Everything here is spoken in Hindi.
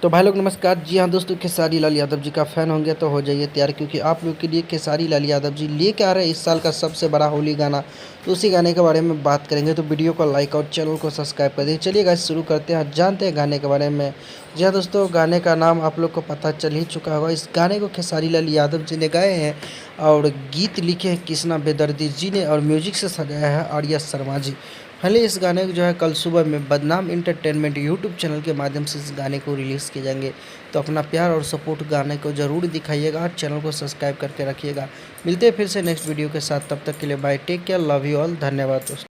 तो भाई लोग नमस्कार। जी हाँ दोस्तों, खेसारी लाल यादव जी का फ़ैन होंगे तो हो जाइए तैयार, क्योंकि आप लोग के लिए खेसारी लाल यादव जी लेके आ रहे हैं इस साल का सबसे बड़ा होली गाना। तो उसी गाने के बारे में बात करेंगे, तो वीडियो को लाइक और चैनल को सब्सक्राइब कर दीजिए। चलिए गाइस शुरू करते हैं, जानते हैं गाने के बारे में। जी हाँ दोस्तों, गाने का नाम आप लोग को पता चल ही चुका होगा। इस गाने को खेसारी लाल यादव जी ने गाए हैं और गीत लिखे हैं कृष्णा बेदर्दी जी ने और म्यूजिक से सजाया है आर्या शर्मा जी। पहले इस गाने को जो है कल सुबह में बदनाम इंटरटेनमेंट यूट्यूब चैनल के माध्यम से इस गाने को रिलीज़ किए जाएंगे। तो अपना प्यार और सपोर्ट गाने को ज़रूर दिखाइएगा और चैनल को सब्सक्राइब करके रखिएगा। मिलते हैं फिर से नेक्स्ट वीडियो के साथ, तब तक के लिए bye, take care, love you all, धन्यवाद दोस्तों।